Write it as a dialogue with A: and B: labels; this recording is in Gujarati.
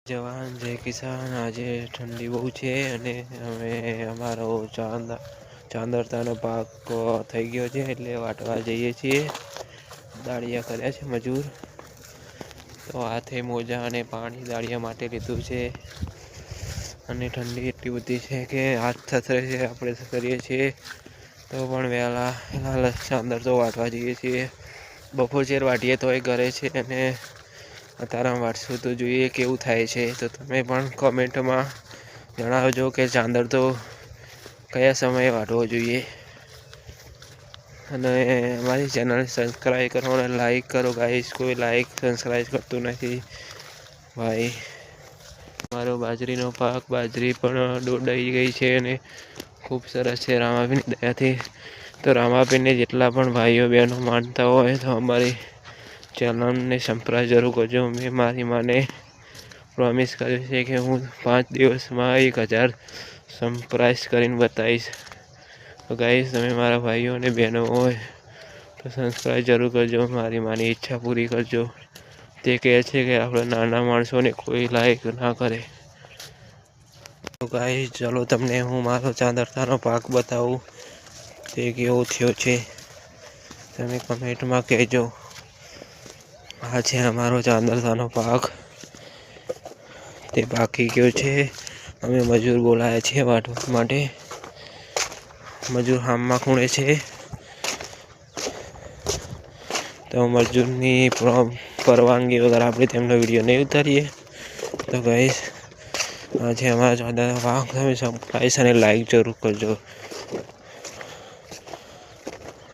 A: જવાન જય કિસાન। આજે ઠંડી બહુ છે અને અમે અમારો ચાંદરતાનો પાક થઈ ગયો છે એટલે વાટવા જઈએ છીએ। દાળિયા કર્યા છે મજૂર, તો હાથે મોજા અને પાણી દાળિયા માટે લીધું છે અને ઠંડી એટલી બધી છે કે હાથ થથરે છે। આપણે કરીએ છીએ તો પણ વહેલા ચાંદર તો વાટવા જઈએ છીએ। બપોર ચેર વાટીએ તોય ઘરે છે અને અત્યારે વાટશું તો જોઈએ કેવું થાય છે। તો તમે પણ કોમેન્ટમાં જણાવજો કે ચાંદર તો કયા સમયે વાટવો જોઈએ અને અમારી ચેનલ સબસ્ક્રાઈબ કરો અને લાઈક કરો ગાઈસ। કોઈ લાઈક સબસ્ક્રાઈબ કરતું નથી ભાઈ। મારો બાજરીનો પાક, બાજરી પણ ડોડાઈ ગઈ છે અને ખૂબ સરસ છે રામાપીરની દયાથી। તો રામાપીરને જેટલા પણ ભાઈઓ બહેનો માનતા હોય તો અમારી ચેનલને સબસ્ક્રાઈબ જરૂર કરજો। મેં મારી માને પ્રોમિસ કર્યું છે કે હું 5 દિવસમાં 1000 સબસ્ક્રાઈબ કરીને બતાવીશ। તો ગાઈસ, તમે મારા ભાઈઓ અને બહેનો હોય તો સબસ્ક્રાઈબ જરૂર કરજો, મારી માની ઈચ્છા પૂરી કરજો। તે કહે છે કે આપણે નાના માણસોને કોઈ લાઈક ના કરે। તો ગાઈસ, ચલો તમને હું મારો ચાંદરતાનો પાક બતાવું તે કેવો થયો છે, તમે કમેન્ટમાં કહેજો। આ છે અમારો ચાંદરતાનો પાક, તે પાકી ગયો છે। અમે મજૂર બોલાયા છે વાટવા માટે। મજૂર હામમાં ખૂણે છે તો મજૂરની પરવાનગી વગર આપણે તેમનો વિડીયો નહીં ઉતારીએ। તો ગાઈસ, આ છે અમારા ચાંદરતાનો પાક, તમે સબસ્ક્રાઈબ અને લાઈક જરૂર કરજો।